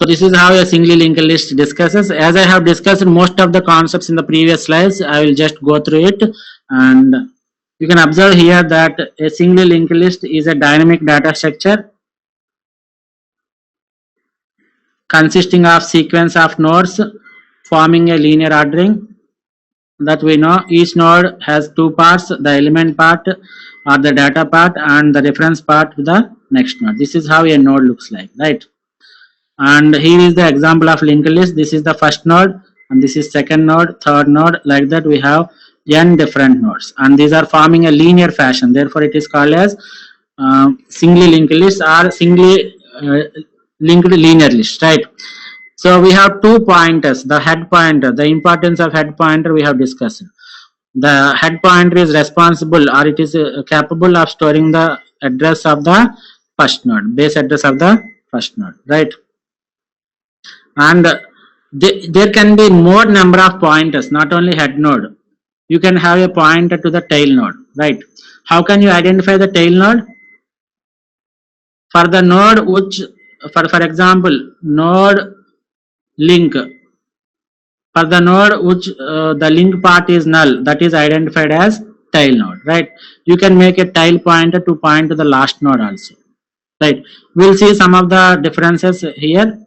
So this is how a singly linked list discusses. As I have discussed most of the concepts in the previous slides, I will just go through it, and you can observe here that a singly linked list is a dynamic data structure consisting of sequence of nodes forming a linear ordering that we know. Each node has two parts, the element part or the data part and the reference part to the next node. This is how a node looks like, right? And here is the example of linked list. This is the first node and this is second node, third node. Like that we have n different nodes and these are forming a linear fashion. Therefore it is called as singly linked list or singly linked linear list, right? So we have 2 pointers. The head pointer, the importance of head pointer we have discussed. The head pointer is responsible or it is capable of storing the address of the first node, base address of the first node, right? And there can be more number of pointers, not only head node. You can have a pointer to the tail node, right? How can you identify the tail node? For the node which, for example, node link. For the node which the link part is null, that is identified as tail node, right? You can make a tail pointer to point to the last node also, right? We'll see some of the differences here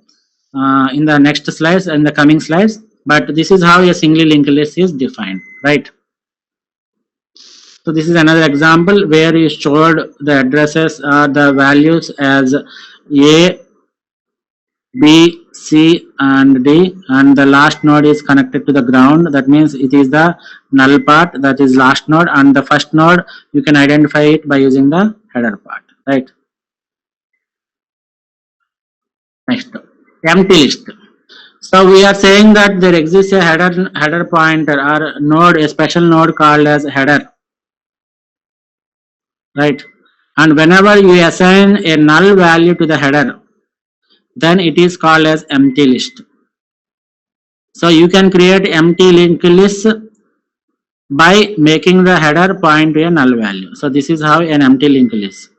in the next slides and the coming slides, but this is how a singly linked list is defined, right? So this is another example where you stored the addresses or the values as A, B, C and D, and the last node is connected to the ground. That means it is the null part, that is last node, and the first node you can identify it by using the header part, right? Next, empty list. So we are saying that there exists a header pointer or node, a special node called as header, right? And whenever you assign a null value to the header, then it is called as empty list. So you can create empty linked list by making the header point to a null value. So this is how an empty linked list.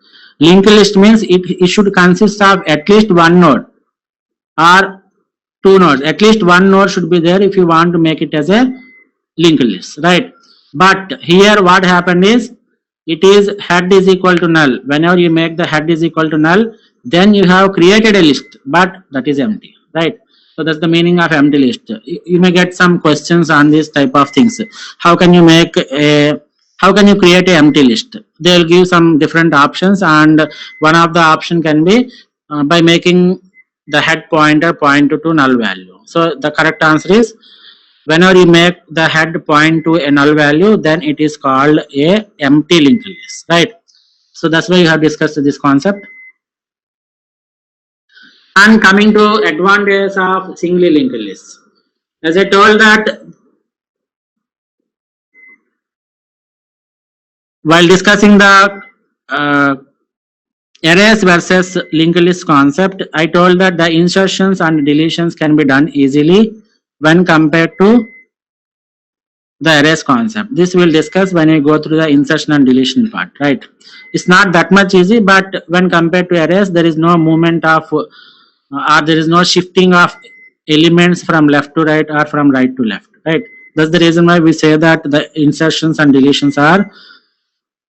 Linked list means it should consist of at least one node or two nodes. At least one node should be there if you want to make it as a linked list, right? But here what happened is, it is head is equal to null. Whenever you make the head is equal to null, then you have created a list, but that is empty, right? So that's the meaning of empty list. You may get some questions on this type of things. How can you create an empty list? They'll give some different options, and one of the option can be by making the head pointer point to null value. So the correct answer is, whenever you make the head point to a null value, then it is called a empty linked list, right? So that's why you have discussed this concept. And coming to advantages of singly linked lists, as I told that while discussing the arrays versus linked list concept, I told that the insertions and deletions can be done easily when compared to the arrays concept. This we'll discuss when we go through the insertion and deletion part, right? It's not that much easy, but when compared to arrays, there is no movement of or there is no shifting of elements from left to right or from right to left, right? That's the reason why we say that the insertions and deletions are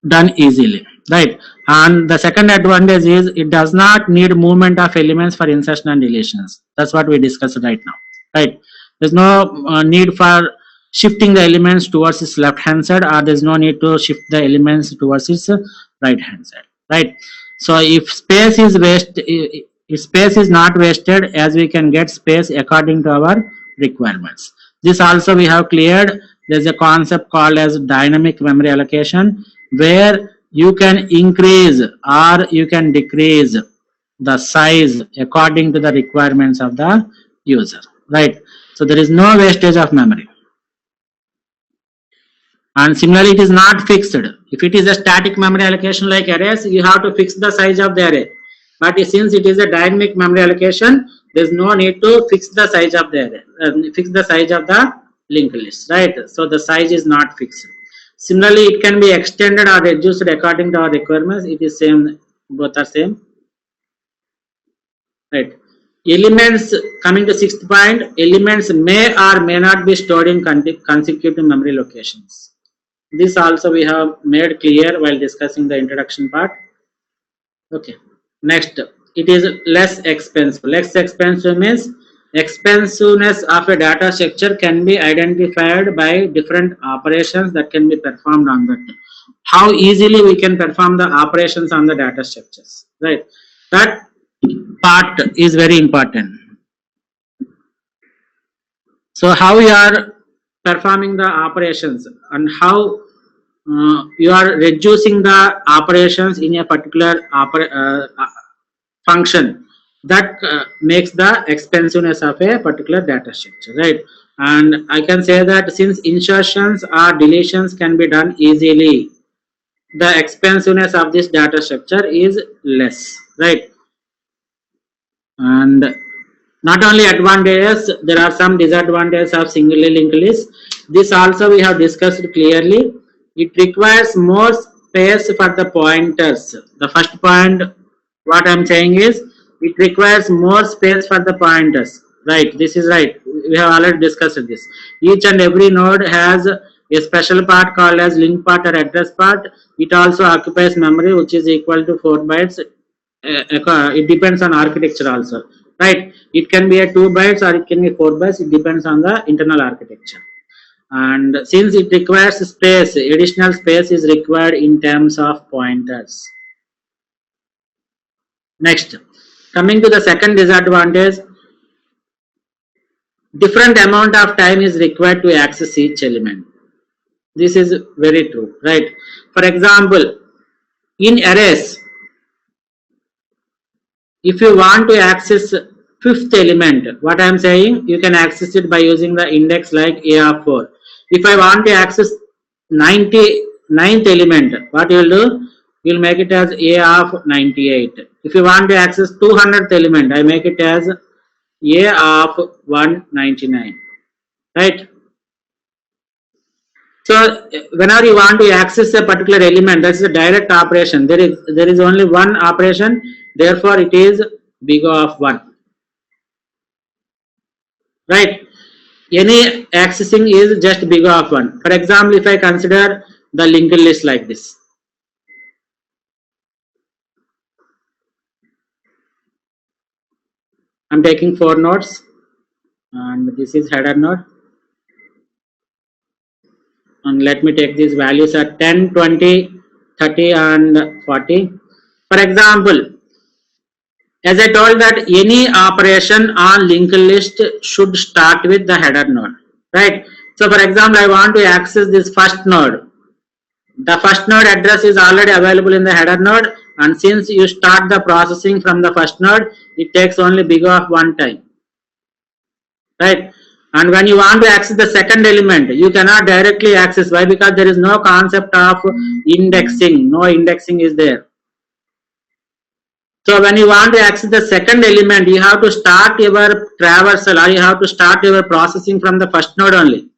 done easily, right? And the second advantage is it does not need movement of elements for insertion and deletions. That's what we discussed right now, right? There's no need for shifting the elements towards its left hand side, or there's no need to shift the elements towards its right hand side, right? So if space is wasted, if space is not wasted, as we can get space according to our requirements. This also we have cleared. There's a concept called as dynamic memory allocation, where you can increase or you can decrease the size according to the requirements of the user, right? So there is no wastage of memory. And similarly, it is not fixed. If it is a static memory allocation like arrays, you have to fix the size of the array. But since it is a dynamic memory allocation, there is no need to fix the size of the array, fix the size of the linked list, right? So the size is not fixed. Similarly, it can be extended or reduced according to our requirements. It is same, both are same, right? Elements, coming to sixth point, elements may or may not be stored in consecutive memory locations. This also we have made clear while discussing the introduction part. Okay. Next, it is less expensive. Less expensive means expensiveness of a data structure can be identified by different operations that can be performed on that. How easily we can perform the operations on the data structures, right? That part is very important. So how you are performing the operations and how you are reducing the operations in a particular function, that makes the expensiveness of a particular data structure, right? And I can say that since insertions or deletions can be done easily, the expensiveness of this data structure is less, right? And not only advantages, there are some disadvantages of singly linked list. This also we have discussed clearly. It requires more space for the pointers. The first point, what I am saying is, it requires more space for the pointers, right? This is right. We have already discussed this. Each and every node has a special part called as link part or address part. It also occupies memory which is equal to 4 bytes. It depends on architecture also, right? It can be a 2 bytes or it can be 4 bytes. It depends on the internal architecture. And since it requires space, additional space is required in terms of pointers. Next, coming to the second disadvantage, different amount of time is required to access each element. This is very true, right? For example, in arrays, if you want to access fifth element, what I am saying, you can access it by using the index like A of 4. If I want to access 99th element, what you will do? You will make it as A of 98. If you want to access 200th element, I make it as A of 199, right? So whenever you want to access a particular element, that is a direct operation. There is only one operation, therefore it is big O of 1, right? Any accessing is just big O of 1. For example, if I consider the linked list like this, I am taking 4 nodes and this is header node, and let me take these values at 10, 20, 30 and 40. For example, as I told that any operation on linked list should start with the header node, right? So for example, I want to access this first node. The first node address is already available in the header node, and since you start the processing from the first node, it takes only big O of 1 time, right? And when you want to access the second element, you cannot directly access. Why? Because there is no concept of indexing. No indexing is there. So when you want to access the second element, you have to start your traversal, or you have to start your processing from the first node only.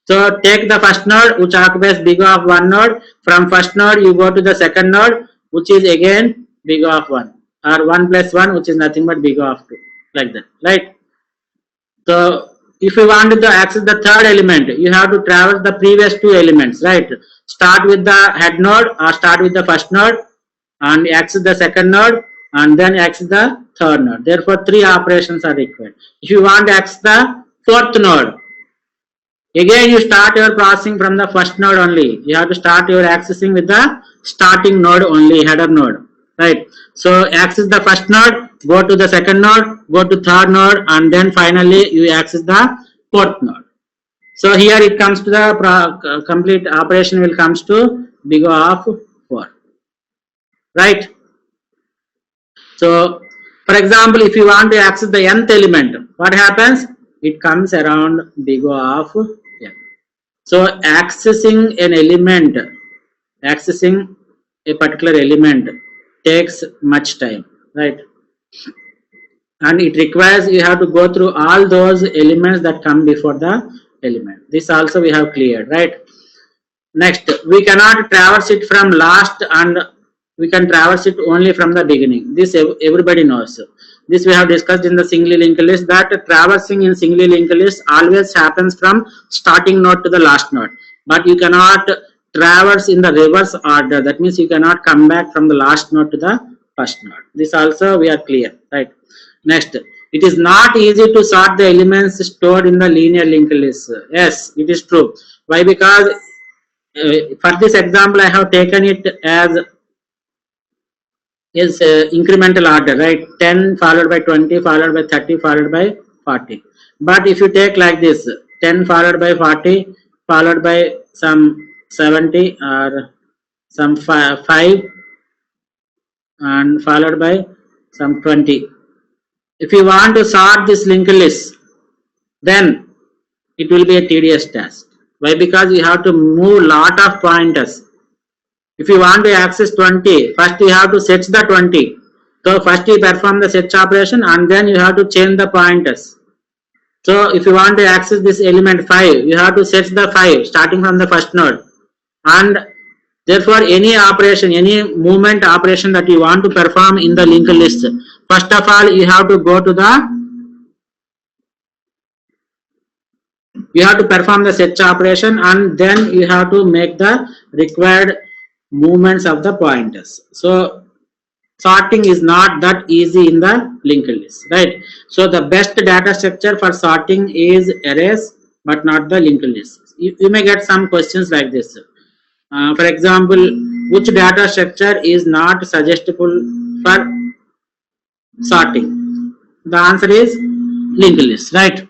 So take the first node which occupies big O of 1 node. From first node you go to the second node which is again big O of 1, or 1 plus 1 which is nothing but big O of 2, like that, right? So if you want to access the third element, you have to traverse the previous 2 elements, right? Start with the head node or start with the first node and access the second node and then access the third node. Therefore 3 operations are required. If you want to access the fourth node, again you start your processing from the first node only. You have to start your accessing with the starting node only, header node, right? So access the first node, go to the second node, go to third node, and then finally you access the fourth node. So here it comes to the complete operation will comes to big O of 4, right? So for example, if you want to access the nth element, what happens? It comes around big O of n. So accessing an element, accessing a particular element takes much time, right? And it requires you have to go through all those elements that come before the element. This also we have cleared, right? Next, we cannot traverse it from last and we can traverse it only from the beginning. This everybody knows. This we have discussed in the singly linked list, that traversing in singly linked list always happens from starting node to the last node, but you cannot traverse in the reverse order. That means you cannot come back from the last node to the first node. This also we are clear, right? Next, it is not easy to sort the elements stored in the linear linked list. Yes, it is true. Why? Because for this example I have taken it as is incremental order, right? 10 followed by 20 followed by 30 followed by 40. But if you take like this, 10 followed by 40 followed by some 70 or some 5 and followed by some 20. If you want to sort this linked list, then it will be a tedious task. Why? Because you have to move lot of pointers. If you want to access 20, first you have to set the 20. So first you perform the set operation and then you have to change the pointers. So if you want to access this element 5, you have to set the 5 starting from the first node. And therefore any operation, any movement operation that you want to perform in the linked list, first of all you have to go to the, you have to perform the set operation and then you have to make the required movements of the pointers. So sorting is not that easy in the linked list, right? So the best data structure for sorting is arrays, but not the linked list. You may get some questions like this. For example, which data structure is not suggestible for sorting? The answer is linked list, right?